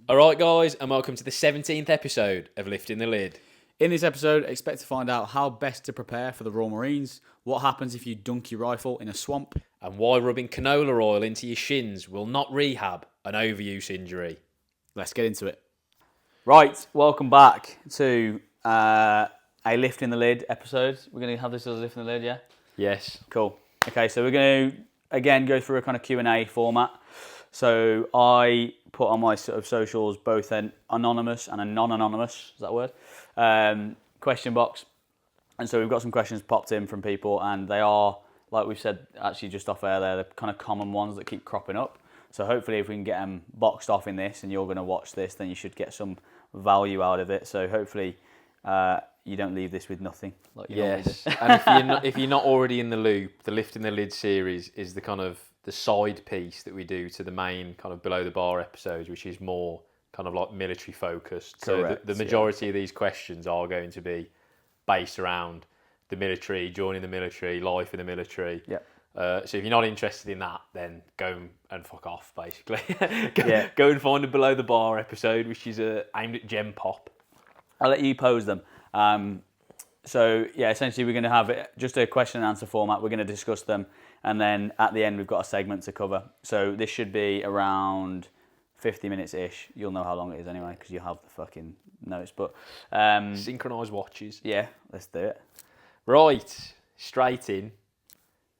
Alright guys, and welcome to the 17th episode of Lifting the Lid. In this episode, expect to find out how best to prepare for the Royal Marines, what happens if you dunk your rifle in a swamp, And why rubbing canola oil into your shins will not rehab an overuse injury. Let's get into it. Right, welcome back to a Lifting the Lid episode. We're going to have this as a Lifting the Lid, yeah? Yes. Cool. Okay, so we're going to, again, go through a kind of Q&A format. So I put on my sort of socials both an anonymous and a non-anonymous, is that a word? Question box. And so we've got some questions popped in from people, and they are, like we've said actually just off air, they're the kind of common ones that keep cropping up. So hopefully if we can get them boxed off in this and you're going to watch this, then you should get some value out of it. So hopefully you don't leave this with nothing. Like Yes. And if you're not already in the loop, the Lifting the Lid series is the kind of the side piece that we do to the main kind of below the bar episodes, which is more kind of like military focused. Correct, So the majority of these questions are going to be based around the military, joining the military, life in the military. Yeah. So if you're not interested in that, then go and fuck off, basically. Yeah. Go and find a below the bar episode, which is aimed at Gem Pop. I'll let you pose them. So yeah, essentially we're going to have just a question and answer format. We're going to discuss them, and then at the end we've got a segment to cover. So this should be around 50 minutes-ish. You'll know how long it is anyway, because you have the fucking notes. But Synchronised watches. yeah, let's do it. Right, straight in.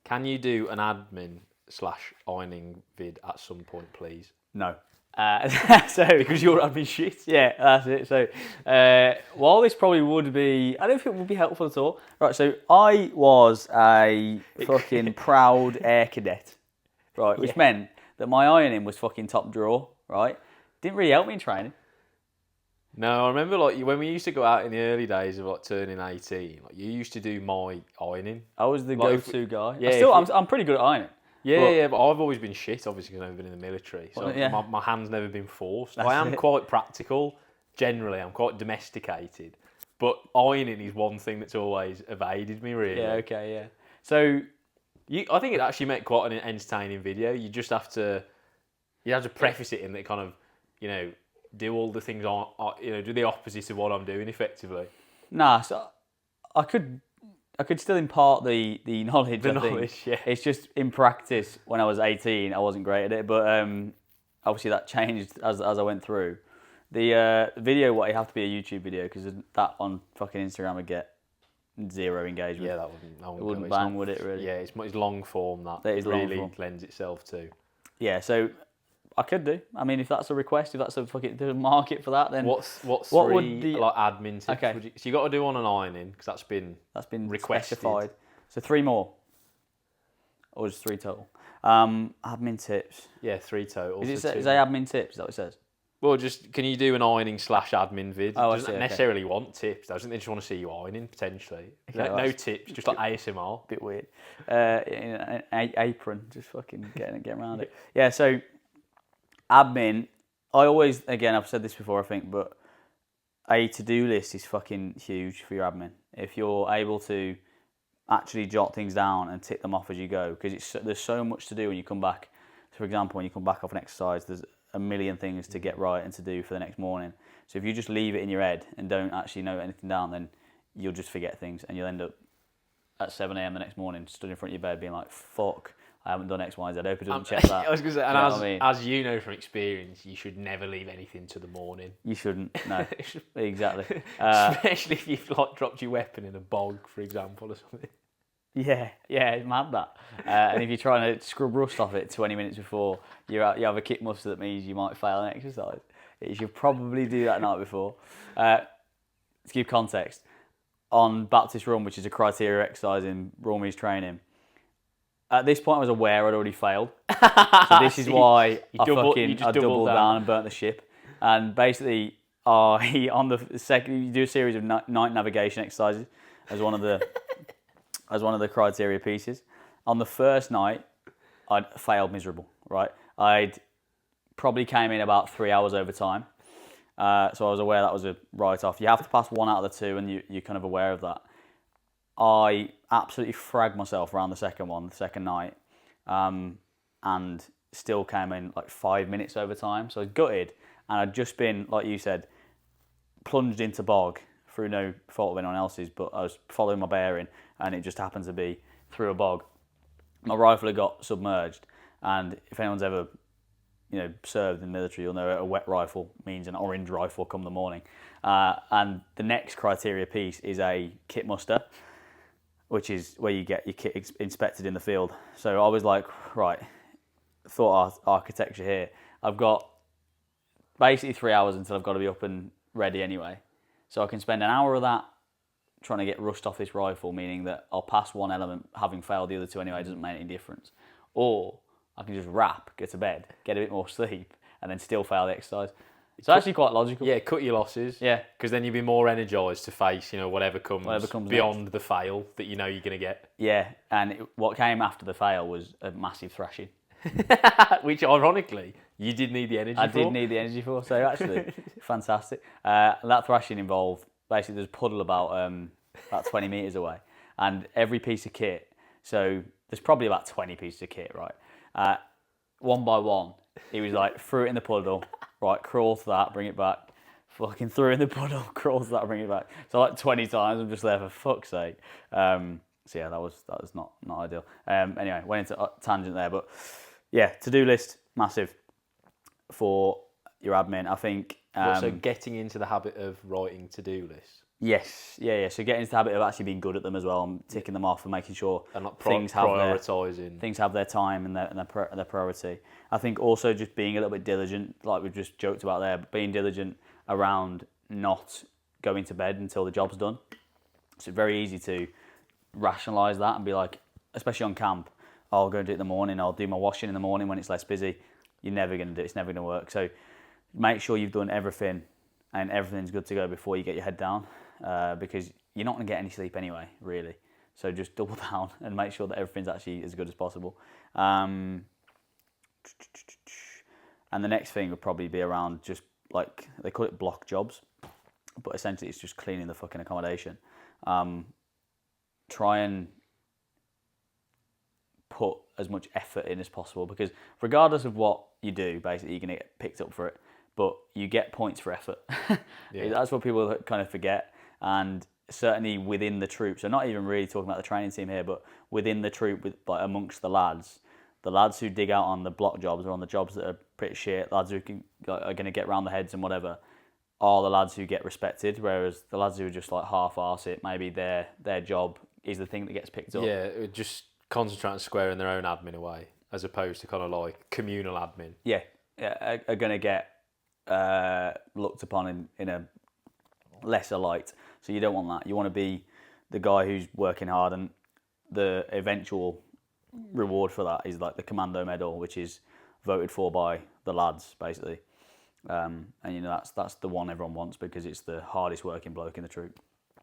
Can you do an admin/ironing vid at some point, please? No. Because you're admin shit. Yeah, that's it. So while this probably would be, I don't think it would be helpful at all. Right, so I was a fucking proud air cadet, right, which meant that my ironing was fucking top drawer, right? Didn't really help me in training. No, I remember like when we used to go out in the early days of like turning 18, like you used to do my ironing. I was the Like go-to guy. Yeah, I'm pretty good at ironing. Yeah, but I've always been shit, obviously, because I've never been in the military. So yeah. my hand's never been forced. That's I am it. quite practical, generally. I'm quite domesticated. But ironing is one thing that's always evaded me, really. Yeah, okay, yeah. So, I think it actually made quite an entertaining video. You just have to preface it in that kind of, do all the things do the opposite of what I'm doing, effectively. nah, so I could still impart the knowledge. The I think. knowledge, yeah. It's just in practice. When I was 18, I wasn't great at it, but obviously that changed as I went through. The video, what it have to be a YouTube video, because that on fucking Instagram would get zero engagement. Yeah, that wouldn't. It wouldn't bang, would it? Really? Yeah, it's long form that That is long really form. lends itself to. Yeah. So I could do. I mean, if that's a request, if that's a fucking there's a market for that, then What what three would the- like admin tips? Okay. So you got to do one on ironing because that's been requested. specified. So 3 more, or just 3 total. Admin tips. 3 total. Is so it two. say admin tips? Is that what it says? Well, just can you do an ironing/admin vid? Oh, I Doesn't see, okay. necessarily want tips. I think they just want to see you ironing potentially. Okay, No tips, just like ASMR. Bit weird. In an apron, just fucking getting around it. Yeah. So admin. I always, again, I've said this before, I think, but a to-do list is fucking huge for your admin. If you're able to actually jot things down and tick them off as you go, because there's so much to do when you come back. So for example, when you come back off an exercise, there's a million things to get right and to do for the next morning. So if you just leave it in your head and don't actually note anything down, then you'll just forget things, and you'll end up at 7 a.m. the next morning stood in front of your bed being like, fuck, I haven't done X, Y, Z. I hope it doesn't check that. I was going to say, Do and you know what I mean? as you know from experience, you should never leave anything to the morning. You shouldn't, no. Exactly. Especially if you've like dropped your weapon in a bog, for example, or something. Yeah, it's mad that. And if you're trying to scrub rust off it 20 minutes before you have a kick muster, that means you might fail an exercise. You should probably do that night before. To give context, on Baptist Run, which is a criteria exercise in Royal Marines training, at this point I was aware I'd already failed. So this is why I doubled down and burnt the ship. And basically, on the second, you do a series of night navigation exercises as one of the criteria pieces. On the first night, I'd failed miserable, right? I'd probably came in about 3 hours over time. So I was aware that was a write-off. You have to pass 1 out of the 2, and you're kind of aware of that. I absolutely fragged myself around the second night. And still came in like 5 minutes over time. So I was gutted, and I'd just been, like you said, plunged into bog through no fault of anyone else's, but I was following my bearing, and it just happened to be through a bog. My rifle had got submerged, and if anyone's ever served in the military, you'll know a wet rifle means an orange rifle come the morning. And the next criteria piece is a kit muster, which is where you get your kit inspected in the field. So I was like, right, thought architecture here. I've got basically 3 hours until I've got to be up and ready anyway. So I can spend an hour of that trying to get rust off this rifle, meaning that I'll pass one element, having failed the other two anyway, it doesn't make any difference. Or I can just wrap, go to bed, get a bit more sleep, and then still fail the exercise. It's actually quite logical. Yeah, cut your losses. Yeah. Because then you'll be more energised to face, whatever comes beyond next. The fail that you know you're going to get. Yeah, and what came after the fail was a massive thrashing. Which, ironically, you did need the energy for. I did need the energy for, so actually, fantastic. That thrashing involved, basically there's a puddle about 20 metres away, and every piece of kit, so there's probably about 20 pieces of kit, right? One by one, he was like, threw it in the puddle, right, crawl to that, bring it back, fucking threw it in the puddle, crawl to that, bring it back. So like 20 times, I'm just there for fuck's sake. So yeah, that was not ideal. Anyway, went into a tangent there, but yeah, to-do list, massive for your admin. I think... so getting into the habit of writing to-do lists? Yes, yeah. So getting into the habit of actually being good at them as well, and ticking them off and making sure and not things have their time and their priority. I think also just being a little bit diligent, like we've just joked about there, but being diligent around not going to bed until the job's done. So it's very easy to rationalise that and be like, especially on camp, I'll go and do it in the morning, I'll do my washing in the morning when it's less busy. You're never going to do it, it's never going to work. So make sure you've done everything and everything's good to go before you get your head down, because you're not going to get any sleep anyway, really. So just double down and make sure that everything's actually as good as possible. And the next thing would probably be around just, like, they call it block jobs, but essentially it's just cleaning the fucking accommodation. Try and put as much effort in as possible, because regardless of what you do, basically you're going to get picked up for it, but you get points for effort. Yeah. That's what people kind of forget. And certainly within the troop, so not even really talking about the training team here, but within the troop, amongst the lads who dig out on the block jobs or on the jobs that are pretty shit, lads who are going to get round the heads and whatever, are the lads who get respected, whereas the lads who are just like half-arse it, maybe their job is the thing that gets picked up. Yeah, just concentrate on squaring their own admin away, as opposed to kind of like communal admin. Yeah, are going to get looked upon in a lesser light. So you don't want that. You want to be the guy who's working hard, and the eventual reward for that is like the Commando Medal, which is voted for by the lads, basically. And that's the one everyone wants, because it's the hardest working bloke in the troop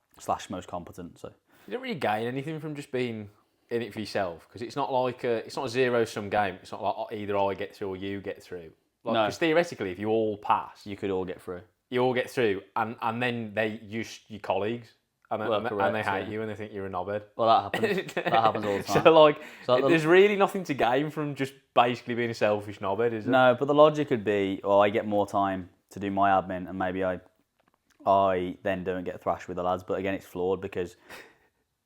/ most competent. So you don't really gain anything from just being in it for yourself, because it's not like it's not a zero-sum game. It's not like either I get through or you get through. Like, no. Because theoretically, if you all pass, you could all get through. You all get through, and then they use your colleagues, and they hate you, and they think you're a knobhead. Well, that happens. That happens all the time. So there's really nothing to gain from just basically being a selfish knobhead, is there? No, but the logic could be, I get more time to do my admin, and maybe I then don't get thrashed with the lads. But again, it's flawed, because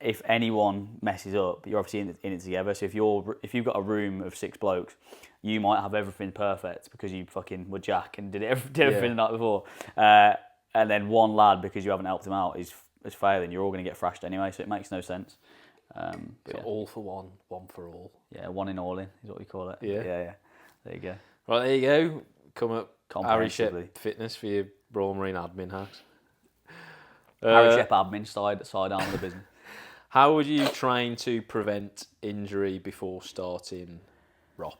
if anyone messes up, you're obviously in it together. So if you've got a room of 6 blokes, you might have everything perfect because you fucking were Jack and did everything the night before, and then one lad, because you haven't helped him out, is failing. You're all going to get thrashed anyway, so it makes no sense. All for one, one for all. Yeah, one in all in is what we call it. Yeah. There you go. Right, there you go. Come up, Harry Shep Fitness for your Royal Marine admin hacks. Harry Shep admin side arm of the business. How would you train to prevent injury before starting ROP?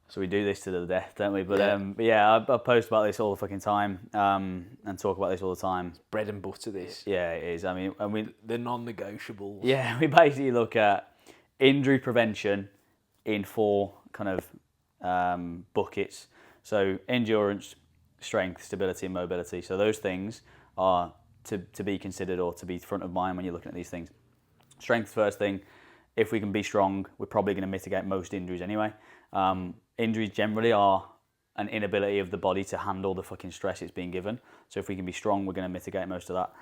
So we do this to the death, don't we? But yeah, I post about this all the fucking time, and talk about this all the time. It's bread and butter, this. Yeah, it is. I mean, the non-negotiables. Yeah, we basically look at injury prevention in 4 kind of buckets. So endurance, strength, stability, and mobility. So those things are to be considered, or to be front of mind when you're looking at these things. Strength first thing. If we can be strong, we're probably going to mitigate most injuries anyway. Injuries generally are an inability of the body to handle the fucking stress it's being given. So if we can be strong, we're going to mitigate most of that.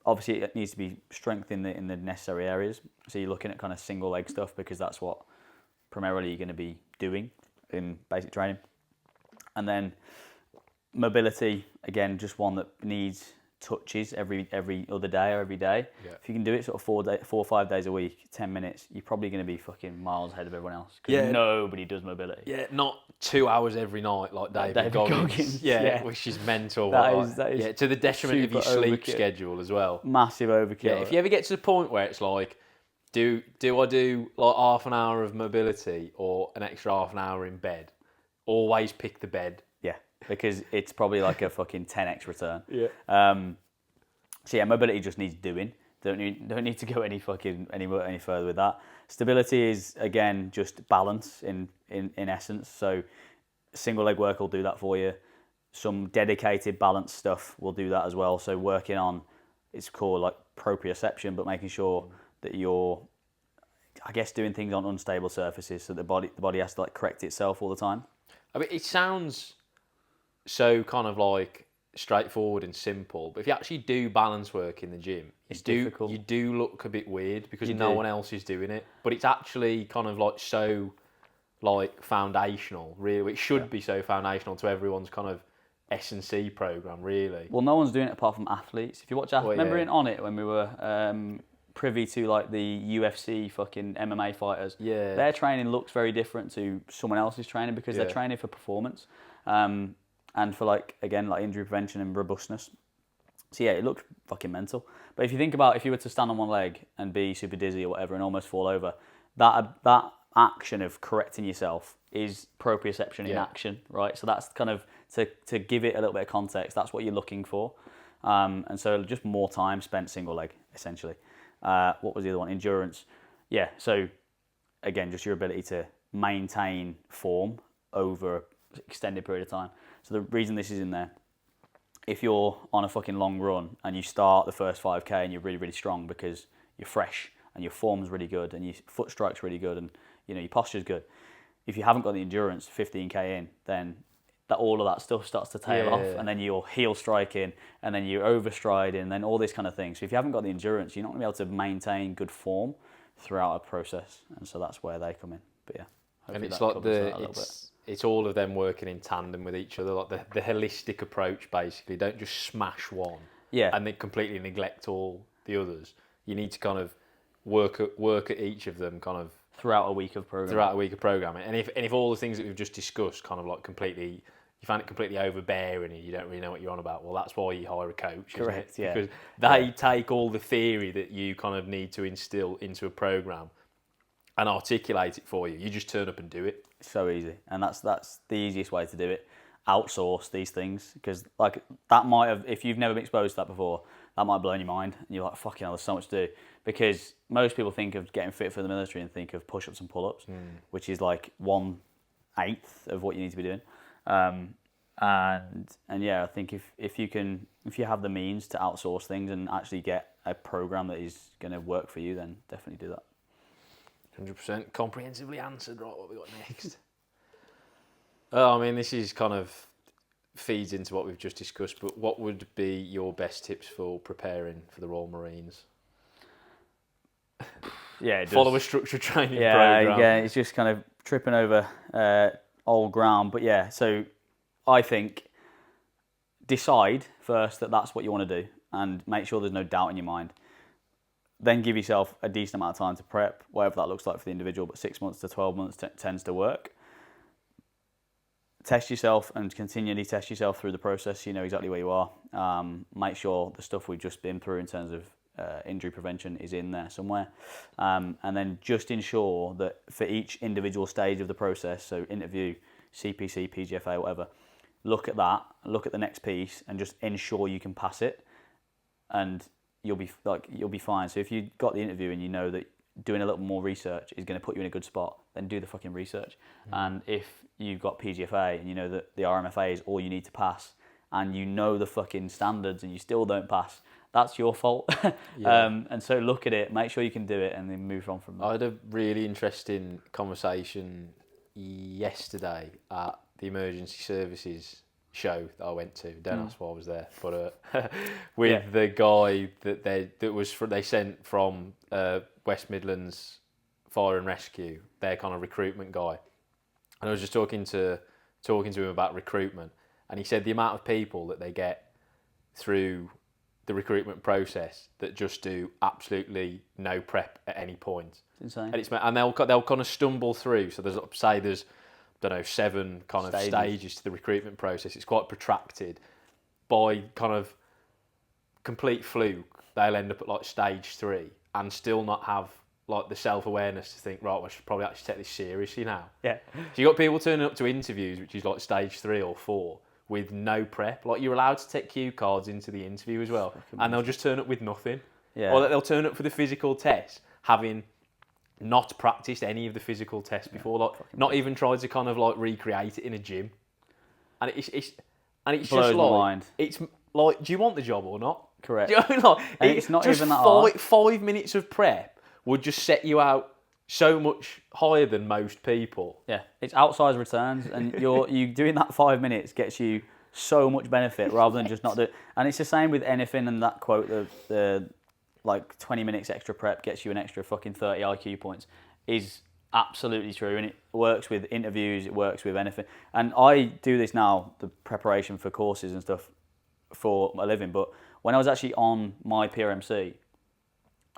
Obviously, it needs to be strength in the necessary areas. So you're looking at kind of single leg stuff because that's what primarily you're going to be doing in basic training. And then mobility, again, just one that needs touches every other day or every day. Yeah. If you can do it sort of 4 or 5 days a week, 10 minutes, you're probably going to be fucking miles ahead of everyone else. Because nobody does mobility. Yeah, not 2 hours every night like David Goggins. Yeah, which is mental. That is to the detriment of your sleep schedule as well. Massive overkill. Yeah, if you ever get to the point where it's like, do I do like half an hour of mobility or an extra half an hour in bed? Always pick the bed. Yeah, because it's probably like a fucking 10x return. Yeah. So yeah, mobility just needs doing. Don't need to go any further with that. Stability is again just balance in essence. So single leg work will do that for you. Some dedicated balance stuff will do that as well. So working on, it's called like proprioception, but making sure that you're, I guess, doing things on unstable surfaces, so the body has to like correct itself all the time. I mean, it sounds so kind of like straightforward and simple, but if you actually do balance work in the gym, difficult. You do look a bit weird because no one else is doing it. But it's actually kind of like so like foundational, really. It should be so foundational to everyone's kind of S&C program, really. Well, no one's doing it apart from athletes. If you watch, remember in On It when we were privy to like the UFC fucking MMA fighters. Yeah. Their training looks very different to someone else's training because they're training for performance. And for like, again, like injury prevention and robustness. So yeah, it looks fucking mental. But if you think about if you were to stand on one leg and be super dizzy or whatever and almost fall over, that action of correcting yourself is proprioception in action, right? So that's kind of, to give it a little bit of context, that's what you're looking for. And so just more time spent single leg, essentially. What was the other one? Endurance. Yeah, so again, just your ability to maintain form over an extended period of time. So the reason this is in there, if you're on a fucking long run and you start the first 5K and you're really, really strong because you're fresh and your form's really good and your foot strike's really good and your posture's good. If you haven't got the endurance 15K in, then all of that stuff starts to tail off, and then you're heel striking and then you're overstriding and then all this kind of thing. So if you haven't got the endurance, you're not going to be able to maintain good form throughout a process. And so that's where they come in. But yeah. And it's like it's all of them working in tandem with each other, like the holistic approach, basically. Don't just smash one and then completely neglect all the others. You need to kind of work at each of them kind of throughout a week of programming. And if all the things that we've just discussed kind of like you find it completely overbearing and you don't really know what you're on about, well, that's why you hire a coach. Correct, isn't it? Because they take all the theory that you kind of need to instill into a program and articulate it for you. You just turn up and do it. So easy, and that's the easiest way to do it. Outsource these things, because like that might have, if you've never been exposed to that before, that might have blown your mind, and you're like, fucking hell, there's so much to do. Because most people think of getting fit for the military and think of push-ups and pull-ups, which is like 1/8 of what you need to be doing. And yeah, I think if you have the means to outsource things and actually get a program that is going to work for you, then definitely do that. 100% comprehensively answered. Right, what we got next? I mean, this is kind of feeds into what we've just discussed, but what would be your best tips for preparing for the Royal Marines? Yeah, it does. Follow a structured training program. Yeah, it's just kind of tripping over old ground. But yeah, so I think decide first that that's what you want to do and make sure there's no doubt in your mind. Then give yourself a decent amount of time to prep, whatever that looks like for the individual, but 6 months to 12 months tends to work. Test yourself and continually test yourself through the process. You know exactly where you are. Make sure the stuff we've just been through in terms of injury prevention is in there somewhere. And then just ensure that for each individual stage of the process, so interview, CPC, PGFA, whatever, look at that, look at the next piece and just ensure you can pass it. And you'll be fine. So if you got the interview and you know that doing a little more research is going to put you in a good spot, then do the fucking research. And if you've got PGFA and you know that the RMFA is all you need to pass, and you know the fucking standards and you still don't pass, that's your fault. And so look at it, make sure you can do it, and then move on from there. I had a really interesting conversation yesterday at the emergency services show that I went to. Don't ask why I was there, but with the guy that they sent from West Midlands Fire and Rescue, their kind of recruitment guy, and I was just talking to him about recruitment, and he said the amount of people that they get through the recruitment process that just do absolutely no prep at any point. It's insane. And they'll kind of stumble through. So there's 7 kind of stages to the recruitment process. It's quite protracted. By kind of complete fluke, they'll end up at like stage 3 and still not have like the self-awareness to think, right, I should probably actually take this seriously now. Yeah. So you got people turning up to interviews, which is like stage 3 or 4, with no prep. Like, you're allowed to take cue cards into the interview as well, and they'll just turn up with nothing. Yeah. Or they'll turn up for the physical test having not practiced any of the physical tests before, like not even tried to kind of like recreate it in a gym. And it's just blows like, my mind. It's like, do you want the job or not? Correct. Do you know what I mean? Like, it's not just even that hard. 5 minutes of prep would just set you out so much higher than most people. Yeah, it's outsized returns, and you doing that 5 minutes gets you so much benefit rather than just not do it. And it's the same with anything, and that quote, the like 20 minutes extra prep gets you an extra fucking 30 IQ points, is absolutely true, and it works with interviews, it works with anything. And I do this now, the preparation for courses and stuff for a living, but when I was actually on my PRMC,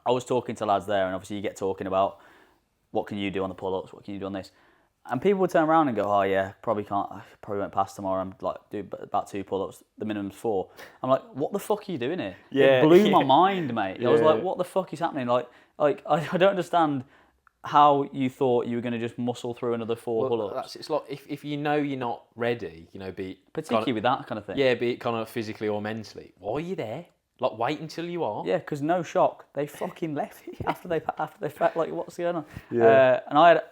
I was talking to lads there, and obviously you get talking about what can you do on the pull-ups, what can you do on this, and people would turn around and go, oh yeah, probably won't pass tomorrow, I'm like, do about 2 pull-ups, the minimum's 4. I'm like, what the fuck are you doing here? Yeah, it blew my mind, mate. I was like, what the fuck is happening? Like I don't understand how you thought you were going to just muscle through another 4 pull-ups. It's like, if you know you're not ready, be it particularly with that kind of thing. Yeah, be it kind of physically or mentally, why are you there? Like, wait until you are. Yeah, because no shock. They fucking left after they felt like, what's going on? Yeah.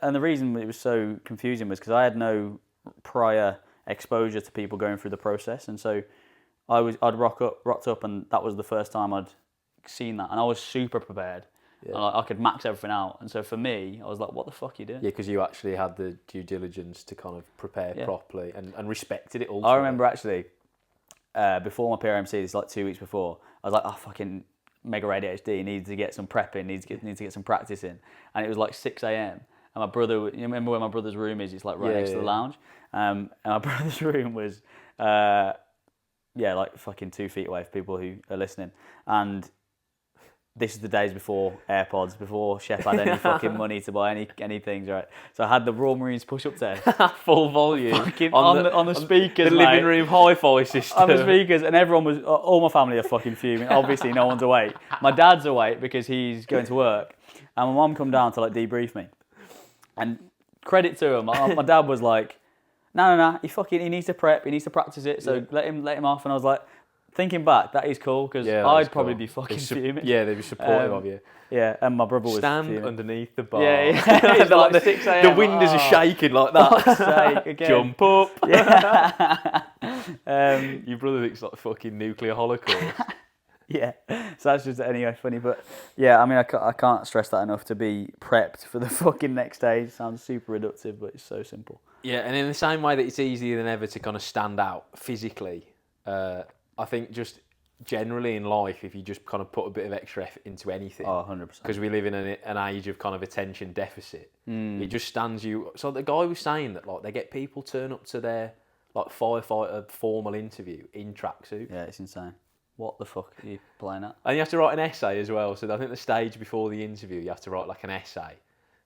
And the reason it was so confusing was because I had no prior exposure to people going through the process, and so I'd rocked up, and that was the first time I'd seen that, and I was super prepared. Yeah. And I could max everything out, and so for me, I was like, what the fuck are you doing? Yeah, because you actually had the due diligence to kind of prepare properly and respected it all. I remember actually, before my PRMC, this like 2 weeks before, I was like, oh, fucking mega ADHD, needs to get some prepping, needs to get some practice in. And it was like 6 a.m. And my brother, you remember where my brother's room is? It's like right next to the lounge. And my brother's room was, like fucking 2 feet away for people who are listening. And this is the days before AirPods, before Shep had any fucking money to buy any things, right? So I had the Royal Marines push-up test. Full volume. on the speakers, the living room hi-fi system. On the speakers, and everyone was, all my family are fucking fuming. Obviously, no one's awake. My dad's awake because he's going to work. And my mum come down to like debrief me. And credit to him, my dad was like, no, he needs to prep, he needs to practice it, so let him off. And I was like, thinking back, that is cool, because I'd probably be fucking fuming. Yeah, they'd be supportive of you. Yeah, and my brother was Stand underneath the bar. Yeah. It's like 6 a.m. The windows are shaking like that. Jump up. Yeah. Your brother thinks like fucking nuclear holocaust. Yeah, so that's just anyway funny, but yeah, I mean, I can't stress that enough, to be prepped for the fucking next stage. Sounds super reductive, but it's so simple. Yeah, and in the same way that it's easier than ever to kind of stand out physically, I think just generally in life, if you just kind of put a bit of extra effort into anything, 100%, because we live in an age of kind of attention deficit, it just stands you. So the guy was saying that like they get people turn up to their like firefighter formal interview in tracksuit. Yeah, it's insane. What the fuck are you playing at? And you have to write an essay as well. So I think the stage before the interview, you have to write like an essay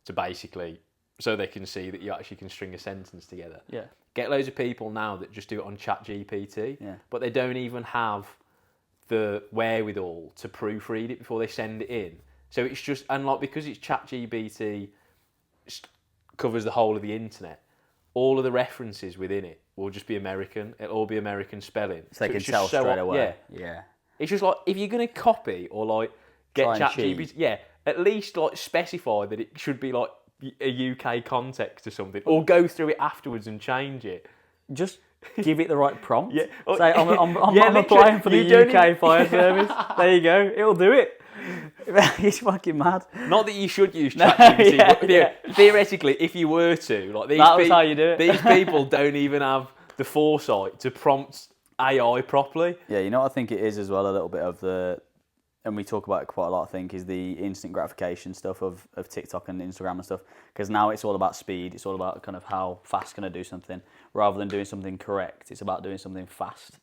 to basically, so they can see that you actually can string a sentence together. Yeah. Get loads of people now that just do it on ChatGPT, yeah, but they don't even have the wherewithal to proofread it before they send it in. So it's just, and like, because it's ChatGPT covers the whole of the internet, all of the references within it will just be American. It'll all be American spelling. So they can tell straight away. Yeah. It's just like, if you're going to copy or like get ChatGPT, at least like specify that it should be like a UK context or something, or go through it afterwards and change it. Just give it the right prompt. Yeah. Say, I'm applying for the UK fire service. There you go. It'll do it. He's fucking mad. Not that you should use ChatGPT, but theoretically, if you were to, like that was how you do it. These people don't even have the foresight to prompt AI properly. Yeah, you know what I think it is as well, a little bit of the, and we talk about it quite a lot, I think, is the instant gratification stuff of TikTok and Instagram and stuff. Because now it's all about speed. It's all about kind of how fast can I do something, rather than doing something correct. It's about doing something fast,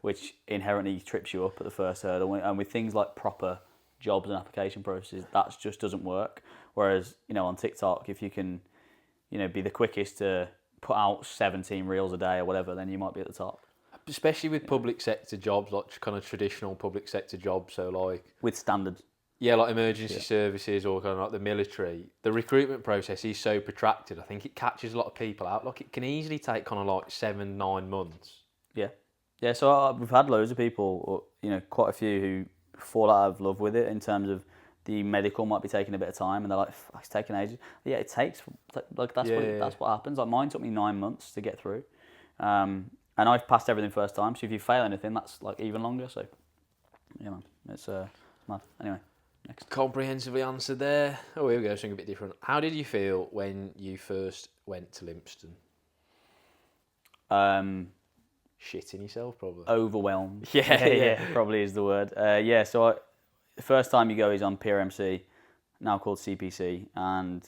which inherently trips you up at the first hurdle. And with things like proper jobs and application processes, that just doesn't work. Whereas, on TikTok, if you can, be the quickest to put out 17 reels a day or whatever, then you might be at the top. Especially with public sector jobs, like kind of traditional public sector jobs, so like... With standards. Yeah, like emergency services or kind of like the military. The recruitment process is so protracted, I think it catches a lot of people out. Like, it can easily take kind of like 7-9 months. Yeah. Yeah, so we've had loads of people, quite a few who fall out of love with it in terms of the medical might be taking a bit of time, and they're like, it's taking ages. Yeah, it takes, like, that's what happens. Like, mine took me 9 months to get through. And I've passed everything first time, so if you fail anything, that's like even longer. So, yeah, man, it's mad. Anyway, next. Comprehensively answered there. Oh, here we go, something a bit different. How did you feel when you first went to Lympstone? Shitting yourself, probably. Overwhelmed. Yeah, probably is the word. So the first time you go is on PRMC, now called CPC, and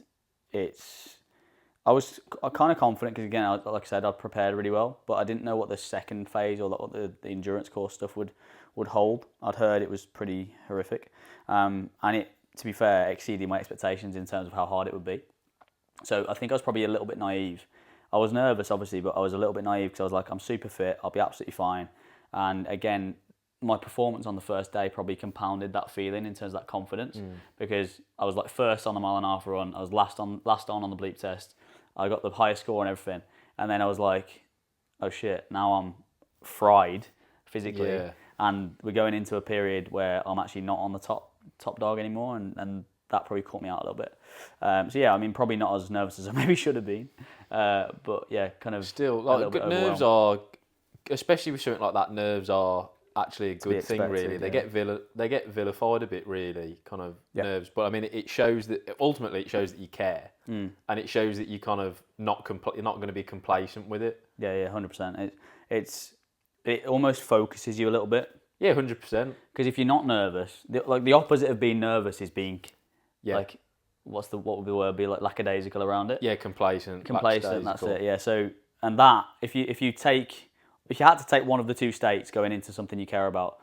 I was kind of confident because, again, like I said, I'd prepared really well, but I didn't know what the second phase or what the endurance course stuff would hold. I'd heard it was pretty horrific, and it, to be fair, exceeded my expectations in terms of how hard it would be. So I think I was probably a little bit naive. I was nervous, obviously, but I was a little bit naive because I was like, I'm super fit, I'll be absolutely fine. And again, my performance on the first day probably compounded that feeling in terms of that confidence, because I was like first on the 1.5 mile run, I was last on the bleep test. I got the highest score and everything, and then I was like, oh shit, now I'm fried physically, and we're going into a period where I'm actually not on the top dog anymore, and that probably caught me out a little bit. So yeah, I mean, probably not as nervous as I maybe should have been, but yeah, kind of still, like, nerves are, especially with something like that, nerves are actually a good thing, really. They get vilified a bit, really, kind of nerves. But I mean, it shows that ultimately it shows that you care, and it shows that you kind of you're not going to be complacent with it. Yeah, 100%. It almost focuses you a little bit. Yeah, 100%. Because if you're not nervous, the opposite of being nervous is being like, what would the word be, like, lackadaisical around it? Yeah, complacent. That's it. Yeah. So, and that if you had to take one of the two states going into something you care about,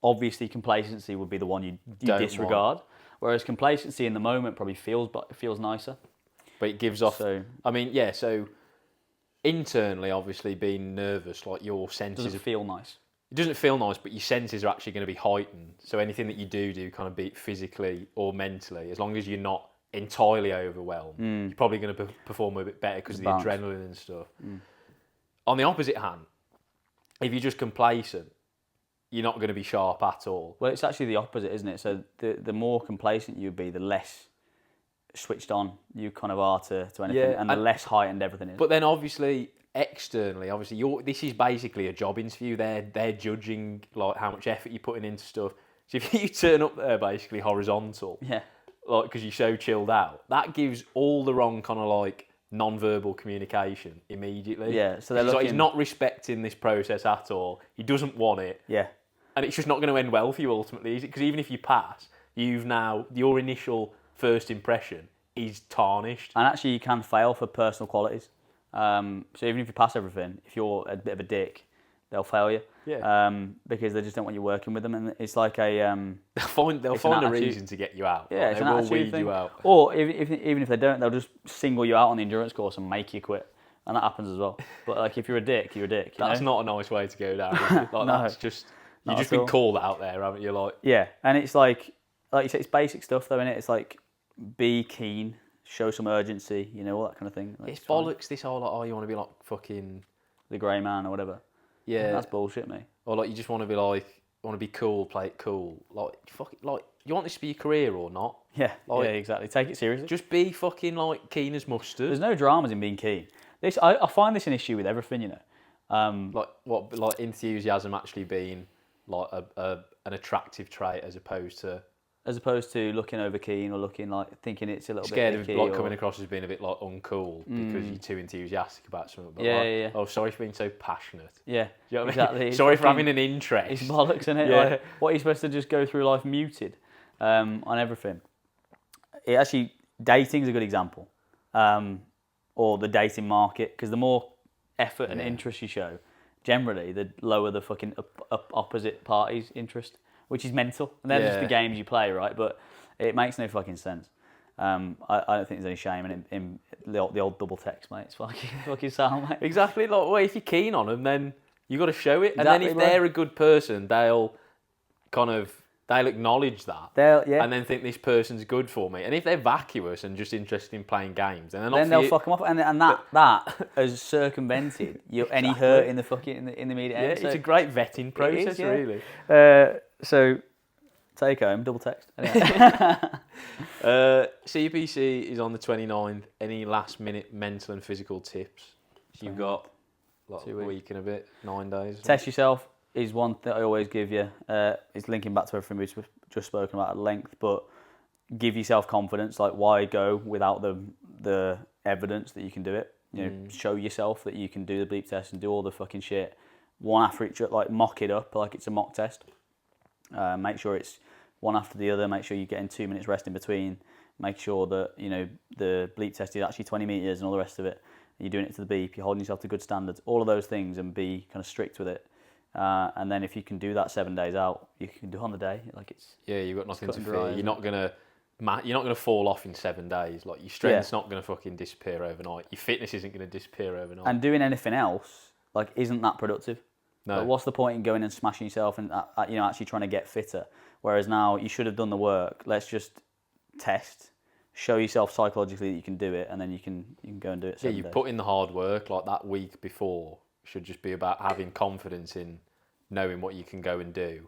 obviously complacency would be the one you disregard. Whereas complacency in the moment probably feels nicer. But it gives off. So internally, obviously, being nervous, like your senses doesn't feel nice. It doesn't feel nice, but your senses are actually going to be heightened. So anything that you do kind of be physically or mentally, as long as you're not entirely overwhelmed, you're probably going to perform a bit better because of the adrenaline and stuff. On the opposite hand, if you're just complacent, you're not going to be sharp at all. Well, it's actually the opposite, isn't it? So the more complacent you be, the less switched on you kind of are to anything, and the less heightened everything is. But then obviously, externally, this is basically a job interview. They're judging like how much effort you're putting into stuff. So if you turn up there basically horizontal, like because you're so chilled out, that gives all the wrong kind of like non-verbal communication immediately. Yeah, so like he's not respecting this process at all. He doesn't want it. Yeah, and it's just not going to end well for you ultimately, is it? Because even if you pass, your initial first impression is tarnished. And actually, you can fail for personal qualities. So even if you pass everything, if you're a bit of a dick, they'll fail you. Yeah. Because they just don't want you working with them, and it's like a they'll find a reason to get you out. Yeah, they will weed you out. Or even if they don't, they'll just single you out on the endurance course and make you quit, and that happens as well. But like, if you're a dick, you're a dick. That's not a nice way to go down. Is it? Like, no, that's just you've just been called out there, haven't you? Like, yeah, and it's like you say, it's basic stuff though, innit? It's like, be keen, show some urgency, all that kind of thing. It's bollocks. This whole like, you want to be like fucking the grey man or whatever. Yeah, that's bullshit, mate. Or like, you just want to be like, cool, play it cool. Like, you want this to be your carear or not? Yeah, exactly. Take it seriously. Just be fucking like keen as mustard. There's no dramas in being keen. I find this an issue with everything, like enthusiasm actually being like an attractive trait as opposed to as opposed to looking over keen or looking like thinking it's a little scared bit of like coming across as being a bit like uncool because you're too enthusiastic about something. But like, oh, sorry for being so passionate. Yeah, do you know what exactly. I mean? Sorry for having an interest. It's bollocks, isn't it? Yeah. Like, what are you supposed to just go through life muted on everything? It actually, dating's a good example, or the dating market, because the more effort and interest you show, generally, the lower the fucking opposite party's interest, which is mental. And they're just the games you play, right? But it makes no fucking sense. I don't think there's any shame in the old double text, mate. It's fucking sound, mate. Exactly. Like, well, if you're keen on them, then you got to show it. Exactly, and then if they're a good person, they'll acknowledge that. And then think this person's good for me. And if they're vacuous and just interested in playing games, then they'll fuck them off. And that has circumvented any hurt in the fucking in the immediate end. So it's a great vetting process, really. So take home, double text. Anyway. CPC is on the 29th. Any last minute mental and physical tips? You've got a week and a bit, 9 days. Test yourself is one that I always give you. It's linking back to everything we've just spoken about at length, but give yourself confidence. Like, why go without the evidence that you can do it? You know, show yourself that you can do the bleep test and do all the fucking shit one after each other. Like, mock it up like it's a mock test. Make sure it's one after the other. Make sure you're getting 2 minutes rest in between. Make sure that, you know, the bleep test is actually 20 metres and all the rest of it. You're doing it to the beep. You're holding yourself to good standards. All of those things, and be kind of strict with it. And then if you can do that 7 days out, you can do it on the day. Like, it's you've got nothing to fear. You're not gonna fall off in 7 days. Like, your strength's not gonna fucking disappear overnight. Your fitness isn't gonna disappear overnight. And doing anything else, like, isn't that productive? No. Like, what's the point in going and smashing yourself and actually trying to get fitter? Whereas now you should have done the work. Let's just test, show yourself psychologically that you can do it, and then you can go and do it. You've put in the hard work. Like, that week before should just be about having confidence in knowing what you can go and do,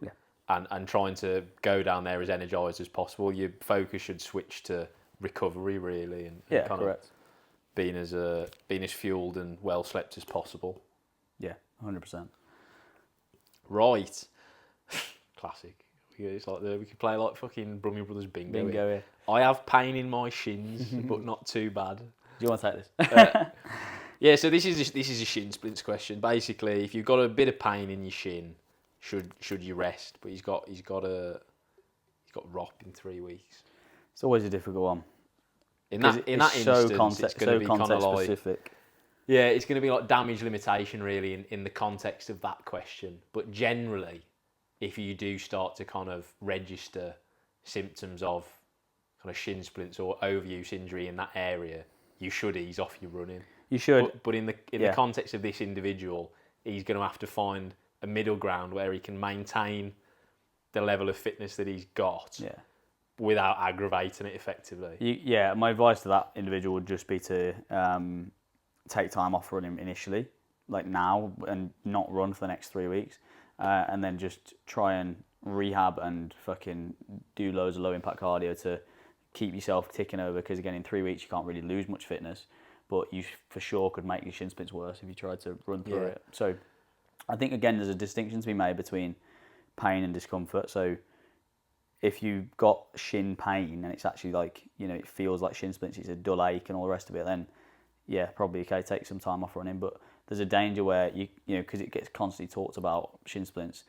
and trying to go down there as energised as possible. Your focus should switch to recovery, really, and kind of being as fueled and well slept as possible. Yeah, 100%. Right, classic. It's like we could play like fucking Brummy Brothers Bingo. Yeah. I have pain in my shins, but not too bad. Do you want to take this? So this is a Shin Splints question. Basically, if you've got a bit of pain in your shin, should you rest? But he's got ROP in 3 weeks. It's always a difficult one. In that instance, it's going to be kind of like specific. Yeah, it's going to be like damage limitation, really, in the context of that question. But generally, if you do start to kind of register symptoms of kind of shin splints or overuse injury in that area, you should ease off your running. You should. But in the context of this individual, he's going to have to find a middle ground where he can maintain the level of fitness that he's got without aggravating it effectively. My advice to that individual would just be to take time off running initially, like now, and not run for the next 3 weeks. And then just try and rehab and fucking do loads of low impact cardio to keep yourself ticking over, because again, in 3 weeks you can't really lose much fitness, but you for sure could make your shin splints worse if you tried to run through it. So I think, again, there's a distinction to be made between pain and discomfort. So if you've got shin pain and it's actually like, you know, it feels like shin splints, it's a dull ache and all the rest of it, then probably okay, take some time off running. But there's a danger where you know, because it gets constantly talked about shin splints,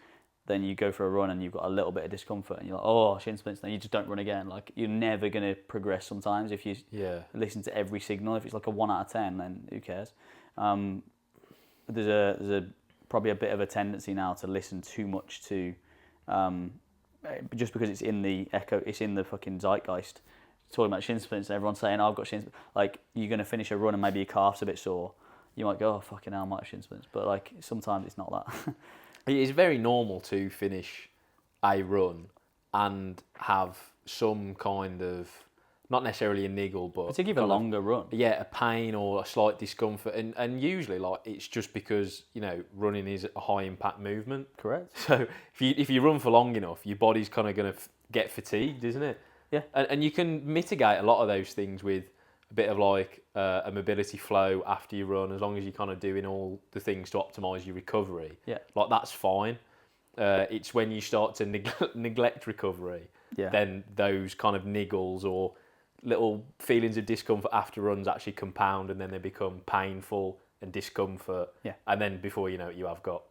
then you go for a run and you've got a little bit of discomfort and you're like, oh, shin splints, then you just don't run again. Like, you're never going to progress sometimes if you listen to every signal. If it's like a 1 out of 10, then who cares? There's probably a bit of a tendency now to listen too much to, just because it's in the fucking zeitgeist, talking about shin splints and everyone's saying, oh, I've got shin splints. Like, you're going to finish a run and maybe your calf's a bit sore. You might go, oh, fucking hell, I might have shin splints. But, like, sometimes it's not that. It's very normal to finish a run and have some kind of, not necessarily a niggle, but particularly a longer run. Yeah, a pain or a slight discomfort, and usually, like, it's just because, you know, running is a high impact movement. Correct. So if you run for long enough, your body's kind of going to get fatigued, isn't it? Yeah. And you can mitigate a lot of those things with a bit of like a mobility flow after you run, as long as you're kind of doing all the things to optimise your recovery. Yeah. Like, that's fine. It's when you start to neglect recovery, then those kind of niggles or little feelings of discomfort after runs actually compound, and then they become painful and discomfort. Yeah. And then before you know it, you have got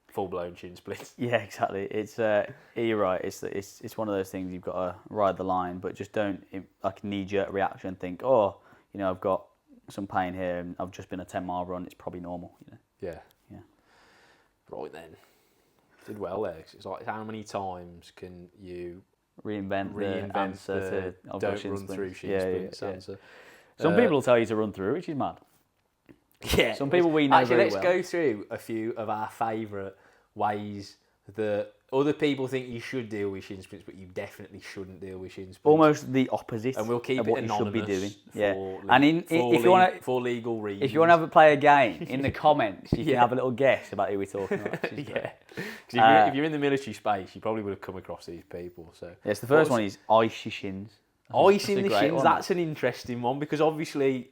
full-blown shin splints. Yeah, exactly. It's you're right. It's one of those things you've got to ride the line, but just don't like knee-jerk reaction. Think, oh, I've got some pain here, and I've just been a 10-mile run. It's probably normal. Yeah. Yeah. Right then, did well there. It's like, how many times can you reinvent the answer to don't run through shin splints answer? Some people will tell you to run through, which is mad. Yeah. Some people we know actually, very let's well. go through a few of our favourite ways that other people think you should deal with shin splints, but you definitely shouldn't deal with shin splints. Almost the opposite. And we'll keep of it what anonymous. You should be doing. If you want for legal reasons. If you want to play a game in the comments, you can have a little guess about who we're talking about. Because if you're in the military space, you probably would have come across these people. So yes, the first one is ice your shins. Ice in the shins. That's an interesting one because obviously,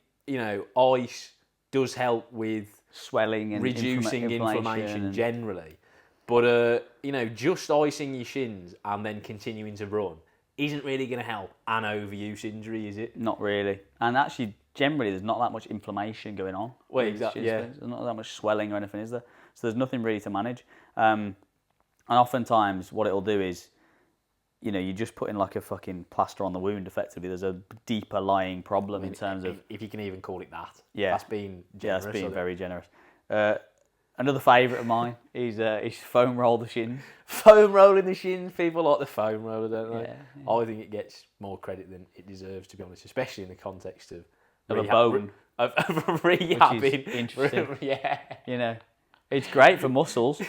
ice does help with swelling and reducing inflammation generally. But just icing your shins and then continuing to run isn't really going to help an overuse injury, is it? Not really. And actually, generally, there's not that much inflammation going on. Well, exactly. Yeah. There's not that much swelling or anything, is there? So there's nothing really to manage. And oftentimes, what it'll do is, you just put in like a fucking plaster on the wound. Effectively, there's a deeper lying problem in terms of, if you can even call it that. Yeah, that's being generous. Yeah, that's being very generous. Another favourite of mine is foam roll the shins. Foam rolling the shins. People like the foam roller, don't they? Yeah. I think it gets more credit than it deserves, to be honest, especially in the context of a bone. Of rehabbing. Which is interesting. Yeah. It's great for muscles.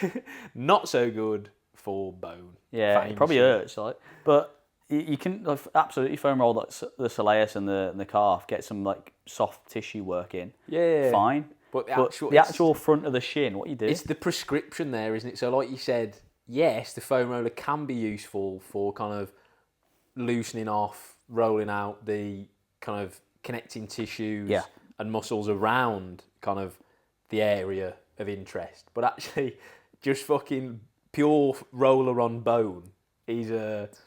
Not so good for bone. Yeah, it probably hurts, but you can absolutely foam roll the soleus and the calf, get some like soft tissue work in. Yeah. Fine. But the actual front of the shin, what you do? It's the prescription there, isn't it? So like you said, yes, the foam roller can be useful for kind of loosening off, rolling out the kind of connecting tissues and muscles around kind of the area of interest. But actually, just fucking pure roller on bone is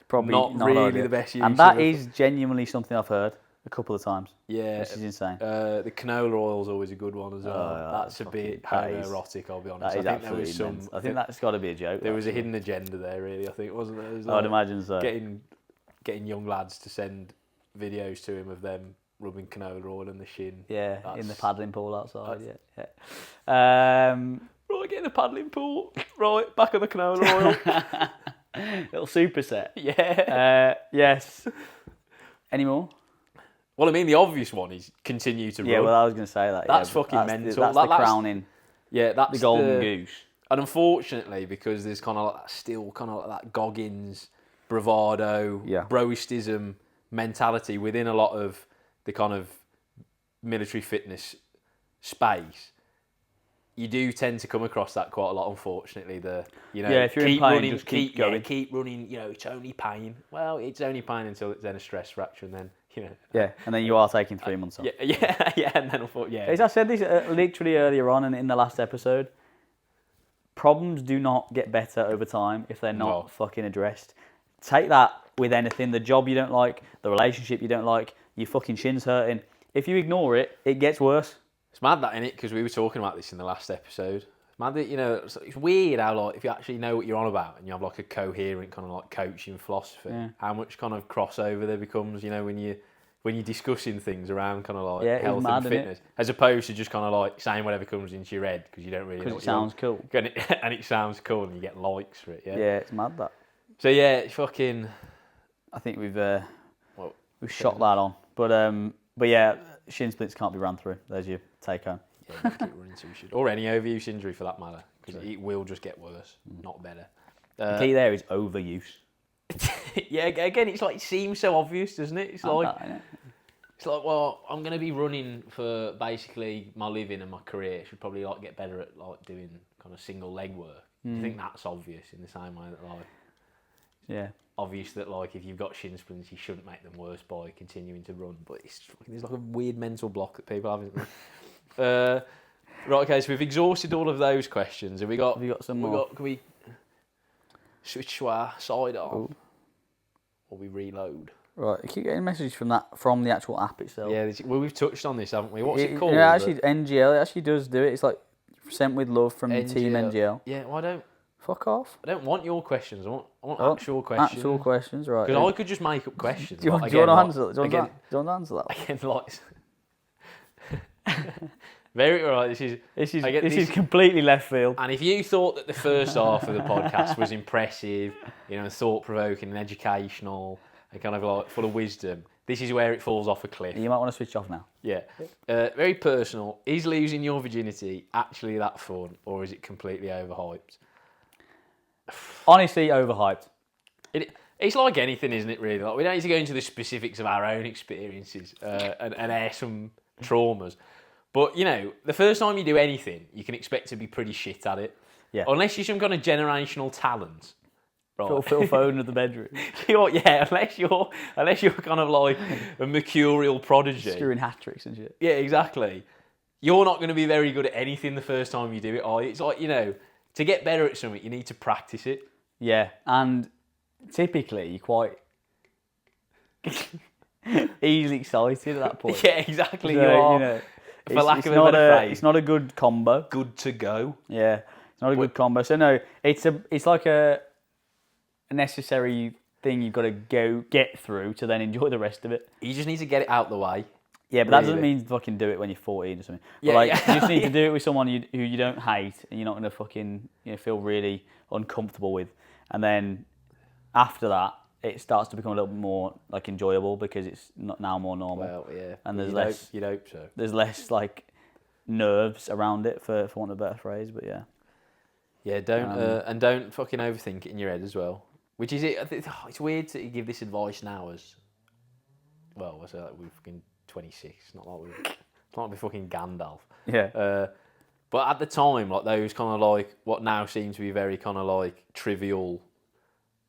probably not really the best use. And that is genuinely something I've heard a couple of times. Yeah. Which is insane. The canola oil is always a good one as well. That's a bit homoerotic, I'll be honest. I think there was some. I think that's got to be a joke. There was a hidden agenda there, really, I think, wasn't there? I'd imagine so. Getting young lads to send videos to him of them rubbing canola oil in the shin. Yeah, in the paddling pool outside. Yeah. Right, get in the paddling pool. Right, back on the canola oil. Little superset. Yeah. Yes. Any more? Well, I mean, the obvious one is continue to run. Yeah, well, I was going to say that. That's fucking mental. That's the crowning. Yeah, that's the golden goose. And unfortunately, because there's kind of like still kind of like that Goggins bravado, broistism mentality within a lot of the kind of military fitness space, you do tend to come across that quite a lot, unfortunately. If you're in pain, just keep going. Yeah, keep running, it's only pain. Well, it's only pain until it's then a stress fracture and then, Yeah, and then you are taking 3 months off. Yeah, and then As I said this literally earlier on and in the last episode, problems do not get better over time if they're not fucking addressed. Take that with anything, the job you don't like, the relationship you don't like, your fucking shin's hurting. If you ignore it, it gets worse. It's mad that, innit? Because we were talking about this in the last episode. Mad that, it's weird how, like, if you actually know what you're on about and you have, like, a coherent kind of, like, coaching philosophy, how much kind of crossover there becomes, when you're discussing things around kind of, like, health and fitness, as opposed to just kind of, like, saying whatever comes into your head because you don't really know what it sounds cool. And it sounds cool and you get likes for it, Yeah, it's mad, that. So, yeah, it's fucking... I think we've shot that on. But yeah, shin splints can't be run through. There's your take home. Yeah, keep running through shit. Or any overuse injury for that matter, because it will just get worse, not better. The key there is overuse. Yeah, again, it's like, it seems so obvious, doesn't it? It's like, well, I'm going to be running for basically my living and my career. I should probably like get better at like doing kind of single leg work. Do you think that's obvious in the same way that like, obvious that like if you've got shin splints, you shouldn't make them worse by continuing to run? But there's like a weird mental block that people have, isn't there? Right, okay, so we've exhausted all of those questions. Have we got some more? switch to our sidearm, or we reload. Right, I keep getting messages from the actual app itself. Yeah, we've touched on this, haven't we? What's it called? Yeah, actually, NGL, it actually does do it. It's like sent with love from Team NGL. Yeah, well, I don't... Fuck off. I don't want your questions. I want actual questions. Actual questions, right. Because I could just make up questions. Do you want to answer that? Do you want to answer that? Again, very right. This is completely left field. And if you thought that the first half of the podcast was impressive, thought-provoking and educational and kind of like full of wisdom, this is where it falls off a cliff. You might want to switch off now. Yeah. Very personal. Is losing your virginity actually that fun, or is it completely overhyped? Honestly, overhyped. It's like anything, isn't it, really? Like, we don't need to go into the specifics of our own experiences and air some traumas. But, the first time you do anything, you can expect to be pretty shit at it. Yeah. Unless you're some kind of generational talent. Right. Phil Foden of the bedroom. Unless you're kind of like a mercurial prodigy. Screwing hat-tricks and shit. Yeah, exactly. You're not going to be very good at anything the first time you do it, are you? It's like, to get better at something, you need to practice it. Yeah, and typically you're quite easily excited at that point. Yeah, exactly. So, you are. For lack of a better phrase. It's not a good combo. Good to go. Yeah, it's not a good combo. So no, it's like a necessary thing you've got to get through to then enjoy the rest of it. You just need to get it out the way. Yeah, but that doesn't mean fucking do it when you're 14 or something. But you just need to do it with someone who you don't hate and you're not going to fucking feel really uncomfortable with. And then after that, it starts to become a little bit more like enjoyable because it's now more normal. Well, yeah. And there's you'd hope so. There's less like nerves around it, for want of a better phrase. But yeah. Yeah, don't fucking overthink it in your head as well. Which is it? It's weird to give this advice now as well. I say like we're fucking 26. Not like we're fucking Gandalf. Yeah. But at the time, like those kind of like what now seem to be very kind of like trivial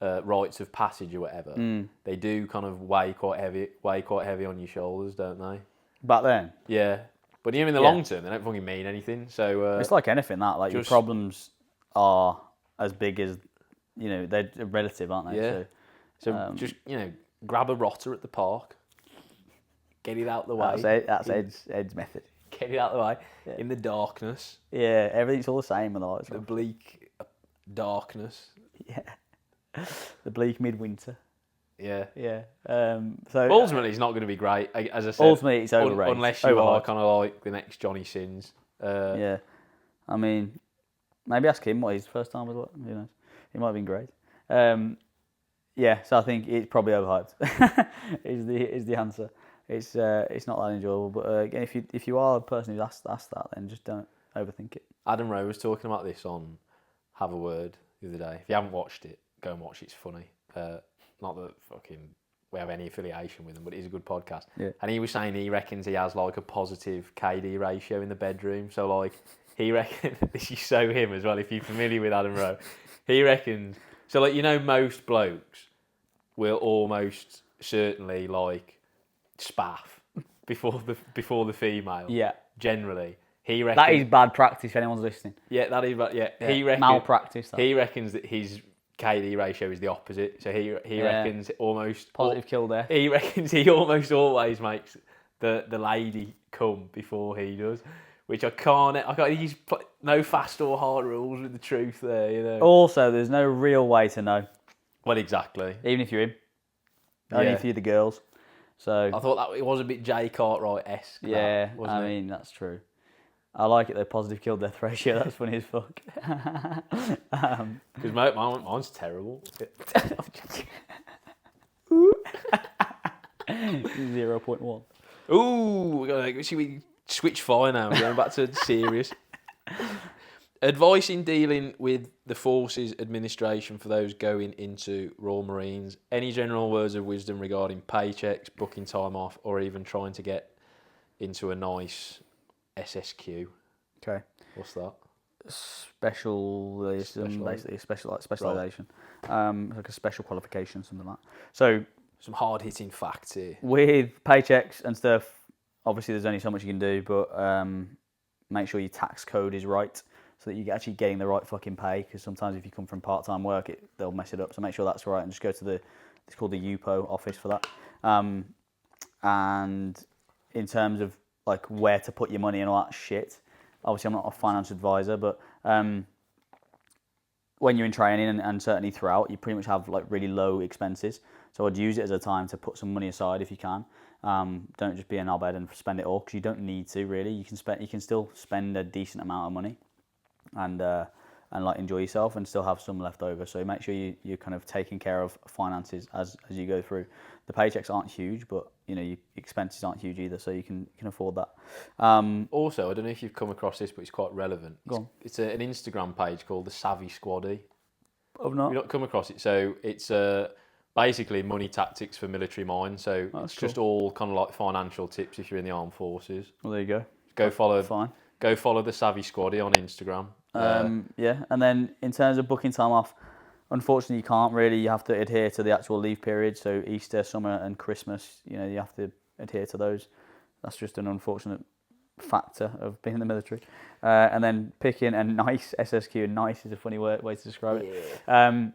rites of passage or whatever, they do kind of weigh quite heavy on your shoulders, don't they? Back then. Yeah. But in the long term, they don't fucking mean anything. So it's like anything that like your problems are as big as they're relative, aren't they? Yeah. So just grab a rotter at the park, get it out the way. That's Ed's method. Get it out the way in the darkness. Yeah, everything's all the same with that. The bleak darkness. Yeah. The bleak midwinter. Yeah. Yeah. So ultimately, it's not going to be great, as I said. Ultimately, it's overrated. Unless you are kind of like the next Johnny Sins. Yeah. I mean, maybe ask him what his first time was like. Who knows? It might have been great. Yeah. So I think it's probably overhyped. is the answer. It's not that enjoyable. But again, if you are a person who's asked that, then just don't overthink it. Adam Rowe was talking about this on Have a Word the other day. If you haven't watched it, go and watch it. It's funny. Not that fucking we have any affiliation with them, but it is a good podcast. Yeah. And he was saying he reckons he has like a positive KD ratio in the bedroom. So like he reckons this is so him as well. If you're familiar with Adam Rowe, he reckons so like most blokes will almost certainly like spaff before the female. Yeah. Generally, he reckons that is bad practice. If anyone's listening. Yeah, that is bad. Yeah. He reckons malpractice. That. He reckons that his KD ratio is the opposite. So he reckons almost positive kill death. He reckons he almost always makes the lady come before he does, which I can't. He's no fast or hard rules with the truth there. Also, there's no real way to know. Well, exactly. Even if you're him, only if you're the girls. So I thought that it was a bit Jay Cartwright-esque. Yeah, I mean that's true. I like it though. Positive kill death ratio. That's funny as fuck. Because mine's terrible. 0.1. Ooh, should we switch fire now? We're going back to serious. Advice in dealing with the Forces Administration for those going into Royal Marines. Any general words of wisdom regarding paychecks, booking time off, or even trying to get into a nice SSQ? Okay. What's that? Specialism, basically, specialisation. Like a special qualification, something like that. So, some hard-hitting facts here. With paychecks and stuff, obviously there's only so much you can do, but make sure your tax code is right. so that you're actually getting the right fucking pay. Because sometimes if you come from part-time work, they'll mess it up. So make sure that's right, and just go to it's called the UPO office for that. And in terms of like where to put your money and all that shit, obviously I'm not a financial advisor, but when you're in training and certainly throughout, you pretty much have like really low expenses. So I'd use it as a time to put some money aside if you can. Don't just be a knobhead and spend it all, because you don't need to really. You can still spend a decent amount of money and like enjoy yourself and still have some left over. So make sure you're kind of taking care of finances as you go through. The paychecks aren't huge, but your expenses aren't huge either, so you can afford that. Also, I don't know if you've come across this, but it's quite relevant. It's an Instagram page called the Savvy Squaddy. I've not. You've not come across it, so it's basically money tactics for military minds. So it's cool. Just all kind of like financial tips if you're in the armed forces. Well, there you go. Go follow the Savvy Squaddy on Instagram. Yeah, and then in terms of booking time off, unfortunately you can't really. You have to adhere to the actual leave period. So Easter, summer, and Christmas, you have to adhere to those. That's just an unfortunate factor of being in the military. And then picking a nice SSQ. Nice is a funny way to describe it.